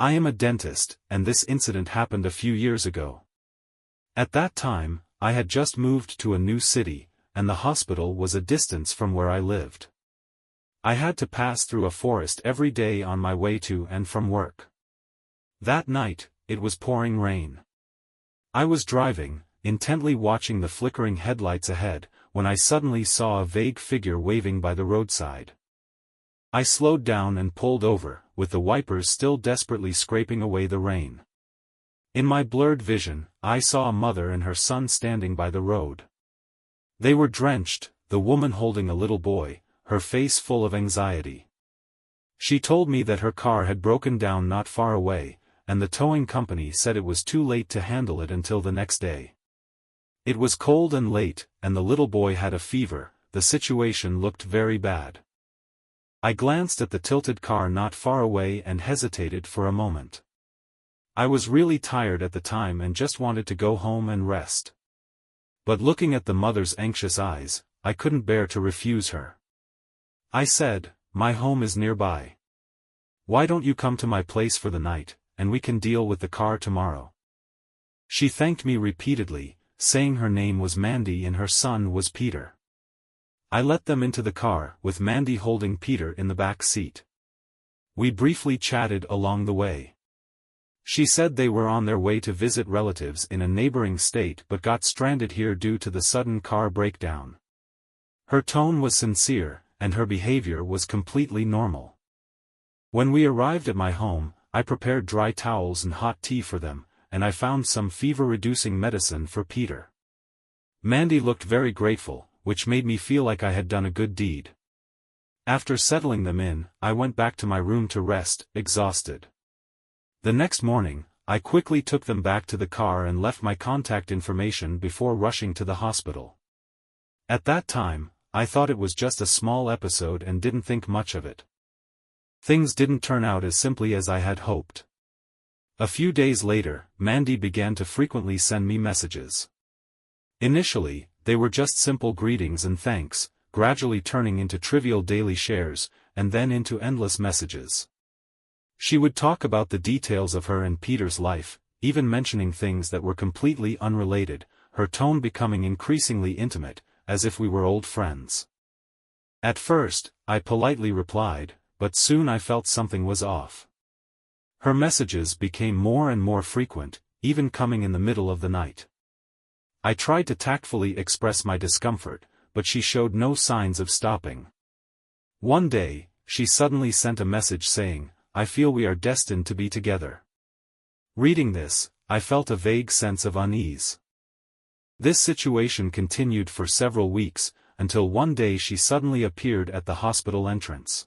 I am a dentist, and this incident happened a few years ago. At that time, I had just moved to a new city, and the hospital was a distance from where I lived. I had to pass through a forest every day on my way to and from work. That night, it was pouring rain. I was driving, intently watching the flickering headlights ahead, when I suddenly saw a vague figure waving by the roadside. I slowed down and pulled over, with the wipers still desperately scraping away the rain. In my blurred vision, I saw a mother and her son standing by the road. They were drenched, the woman holding a little boy, her face full of anxiety. She told me that her car had broken down not far away, and the towing company said it was too late to handle it until the next day. It was cold and late, and the little boy had a fever. The situation looked very bad. I glanced at the tilted car not far away and hesitated for a moment. I was really tired at the time and just wanted to go home and rest. But looking at the mother's anxious eyes, I couldn't bear to refuse her. I said, "My home is nearby. Why don't you come to my place for the night, and we can deal with the car tomorrow?" She thanked me repeatedly, saying her name was Mandy and her son was Peter. I let them into the car, with Mandy holding Peter in the back seat. We briefly chatted along the way. She said they were on their way to visit relatives in a neighboring state but got stranded here due to the sudden car breakdown. Her tone was sincere, and her behavior was completely normal. When we arrived at my home, I prepared dry towels and hot tea for them, and I found some fever-reducing medicine for Peter. Mandy looked very grateful, which made me feel like I had done a good deed. After settling them in, I went back to my room to rest, exhausted. The next morning, I quickly took them back to the car and left my contact information before rushing to the hospital. At that time, I thought it was just a small episode and didn't think much of it. Things didn't turn out as simply as I had hoped. A few days later, Mandy began to frequently send me messages. Initially, they were just simple greetings and thanks, gradually turning into trivial daily shares, and then into endless messages. She would talk about the details of her and Peter's life, even mentioning things that were completely unrelated, her tone becoming increasingly intimate, as if we were old friends. At first, I politely replied, but soon I felt something was off. Her messages became more and more frequent, even coming in the middle of the night. I tried to tactfully express my discomfort, but she showed no signs of stopping. One day, she suddenly sent a message saying, "I feel we are destined to be together." Reading this, I felt a vague sense of unease. This situation continued for several weeks, until one day she suddenly appeared at the hospital entrance.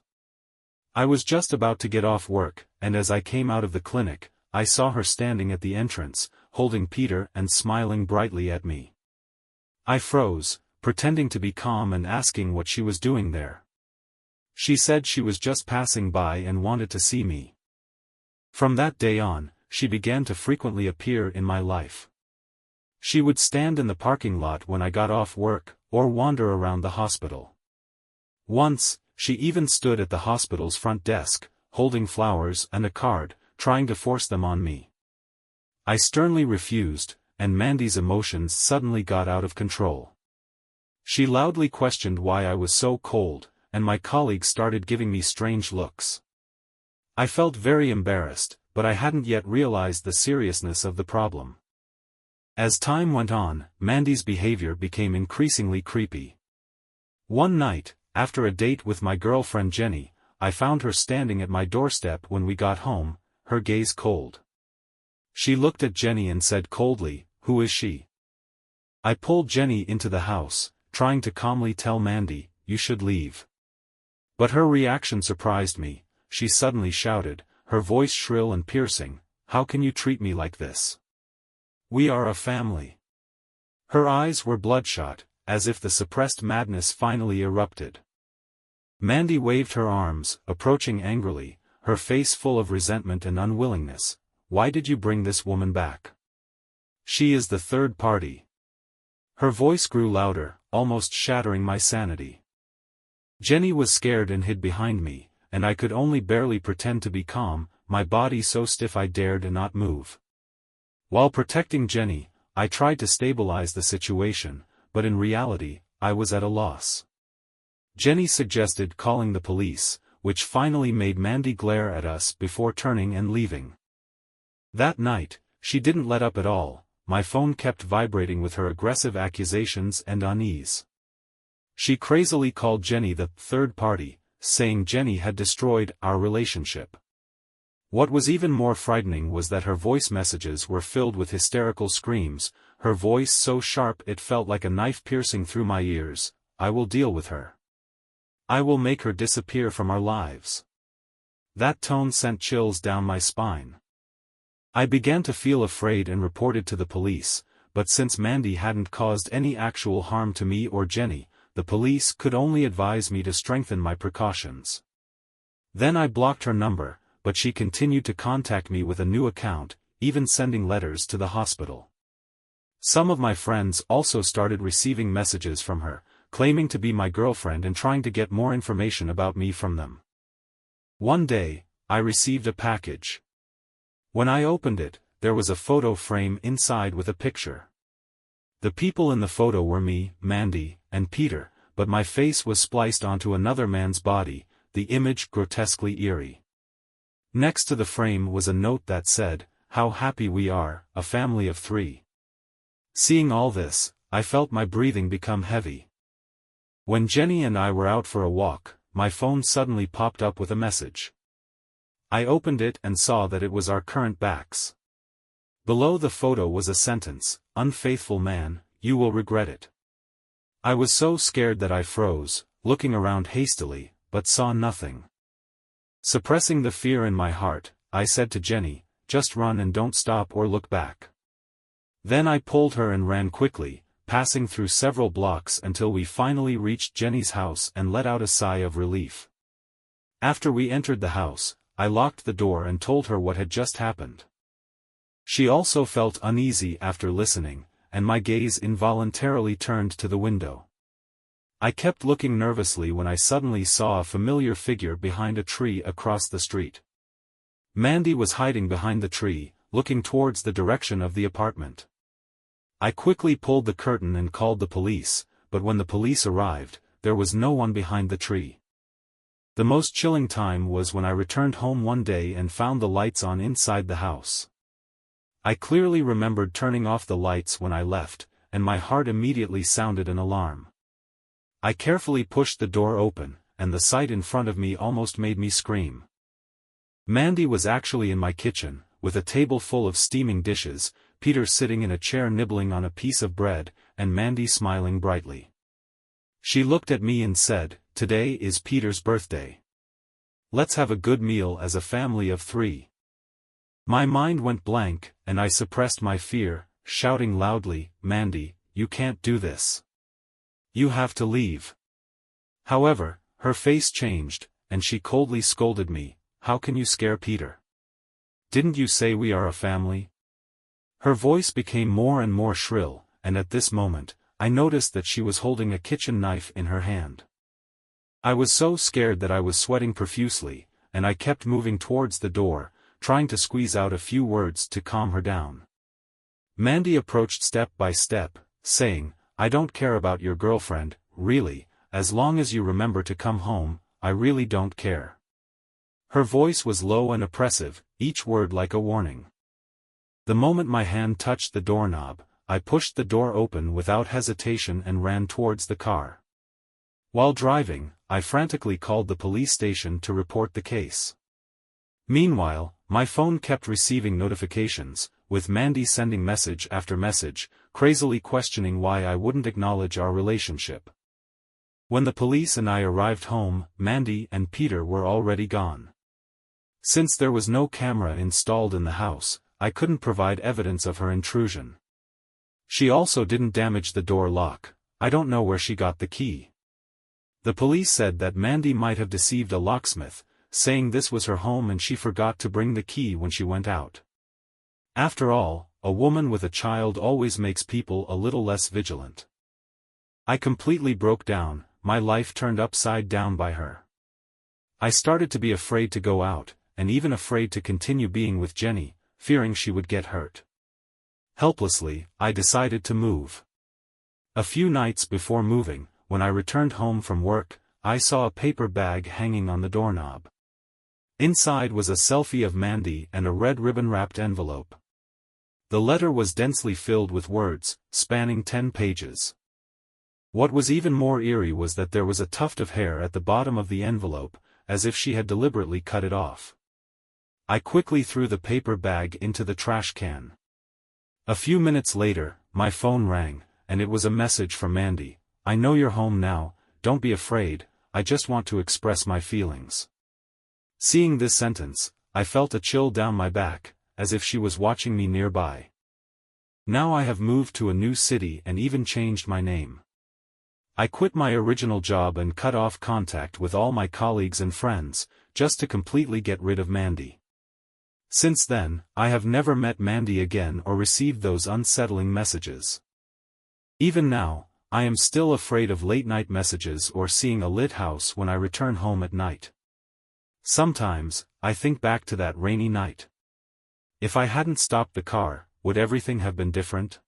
I was just about to get off work, and as I came out of the clinic, I saw her standing at the entrance, holding Peter and smiling brightly at me. I froze, pretending to be calm and asking what she was doing there. She said she was just passing by and wanted to see me. From that day on, she began to frequently appear in my life. She would stand in the parking lot when I got off work, or wander around the hospital. Once, she even stood at the hospital's front desk, holding flowers and a card, trying to force them on me. I sternly refused, and Mandy's emotions suddenly got out of control. She loudly questioned why I was so cold, and my colleagues started giving me strange looks. I felt very embarrassed, but I hadn't yet realized the seriousness of the problem. As time went on, Mandy's behavior became increasingly creepy. One night, after a date with my girlfriend Jenny, I found her standing at my doorstep when we got home, her gaze cold. She looked at Jenny and said coldly, "Who is she?" I pulled Jenny into the house, trying to calmly tell Mandy, "You should leave." But her reaction surprised me. She suddenly shouted, her voice shrill and piercing, "How can you treat me like this? We are a family." Her eyes were bloodshot, as if the suppressed madness finally erupted. Mandy waved her arms, approaching angrily, her face full of resentment and unwillingness. "Why did you bring this woman back? She is the third party." Her voice grew louder, almost shattering my sanity. Jenny was scared and hid behind me, and I could only barely pretend to be calm. my body so stiff I dared not move. While protecting Jenny, I tried to stabilize the situation, but in reality, I was at a loss. Jenny suggested calling the police, which finally made Mandy glare at us before turning and leaving. That night, she didn't let up at all. My phone kept vibrating with her aggressive accusations and unease. She crazily called Jenny the third party, saying Jenny had destroyed our relationship. What was even more frightening was that her voice messages were filled with hysterical screams, her voice so sharp it felt like a knife piercing through my ears. "I will deal with her. I will make her disappear from our lives." That tone sent chills down my spine. I began to feel afraid and reported to the police, but since Mandy hadn't caused any actual harm to me or Jenny, the police could only advise me to strengthen my precautions. Then I blocked her number, but she continued to contact me with a new account, even sending letters to the hospital. Some of my friends also started receiving messages from her, claiming to be my girlfriend and trying to get more information about me from them. One day, I received a package. When I opened it, there was a photo frame inside with a picture. The people in the photo were me, Mandy, and Peter, but my face was spliced onto another man's body, the image grotesquely eerie. Next to the frame was a note that said, "How happy we are, a family of 3." Seeing all this, I felt my breathing become heavy. When Jenny and I were out for a walk, my phone suddenly popped up with a message. I opened it and saw that it was our current backs. Below the photo was a sentence, "Unfaithful man, you will regret it." I was so scared that I froze, looking around hastily, but saw nothing. Suppressing the fear in my heart, I said to Jenny, "Just run and don't stop or look back." Then I pulled her and ran quickly, passing through several blocks until we finally reached Jenny's house and let out a sigh of relief. After we entered the house, I locked the door and told her what had just happened. She also felt uneasy after listening, and my gaze involuntarily turned to the window. I kept looking nervously when I suddenly saw a familiar figure behind a tree across the street. Mandy was hiding behind the tree, looking towards the direction of the apartment. I quickly pulled the curtain and called the police, but when the police arrived, there was no one behind the tree. The most chilling time was when I returned home one day and found the lights on inside the house. I clearly remembered turning off the lights when I left, and my heart immediately sounded an alarm. I carefully pushed the door open, and the sight in front of me almost made me scream. Mandy was actually in my kitchen, with a table full of steaming dishes, Peter sitting in a chair nibbling on a piece of bread, and Mandy smiling brightly. She looked at me and said, "Today is Peter's birthday. Let's have a good meal as a family of 3." My mind went blank, and I suppressed my fear, shouting loudly, "Mandy, you can't do this. You have to leave." However, her face changed, and she coldly scolded me, "How can you scare Peter? Didn't you say we are a family?" Her voice became more and more shrill, and at this moment, I noticed that she was holding a kitchen knife in her hand. I was so scared that I was sweating profusely, and I kept moving towards the door, trying to squeeze out a few words to calm her down. Mandy approached step by step, saying, "I don't care about your girlfriend, really, as long as you remember to come home, I really don't care." Her voice was low and oppressive, each word like a warning. The moment my hand touched the doorknob, I pushed the door open without hesitation and ran towards the car. While driving, I frantically called the police station to report the case. Meanwhile, my phone kept receiving notifications, with Mandy sending message after message, crazily questioning why I wouldn't acknowledge our relationship. When the police and I arrived home, Mandy and Peter were already gone. Since there was no camera installed in the house, I couldn't provide evidence of her intrusion. She also didn't damage the door lock. I don't know where she got the key. The police said that Mandy might have deceived a locksmith, saying this was her home and she forgot to bring the key when she went out. After all, a woman with a child always makes people a little less vigilant. I completely broke down, my life turned upside down by her. I started to be afraid to go out, and even afraid to continue being with Jenny, fearing she would get hurt. Helplessly, I decided to move. A few nights before moving, when I returned home from work, I saw a paper bag hanging on the doorknob. Inside was a selfie of Mandy and a red ribbon-wrapped envelope. The letter was densely filled with words, spanning 10 pages. What was even more eerie was that there was a tuft of hair at the bottom of the envelope, as if she had deliberately cut it off. I quickly threw the paper bag into the trash can. A few minutes later, my phone rang, and it was a message from Mandy. "I know you're home now, don't be afraid, I just want to express my feelings." Seeing this sentence, I felt a chill down my back, as if she was watching me nearby. Now I have moved to a new city and even changed my name. I quit my original job and cut off contact with all my colleagues and friends, just to completely get rid of Mandy. Since then, I have never met Mandy again or received those unsettling messages. Even now, I am still afraid of late-night messages or seeing a lit house when I return home at night. Sometimes, I think back to that rainy night. If I hadn't stopped the car, would everything have been different?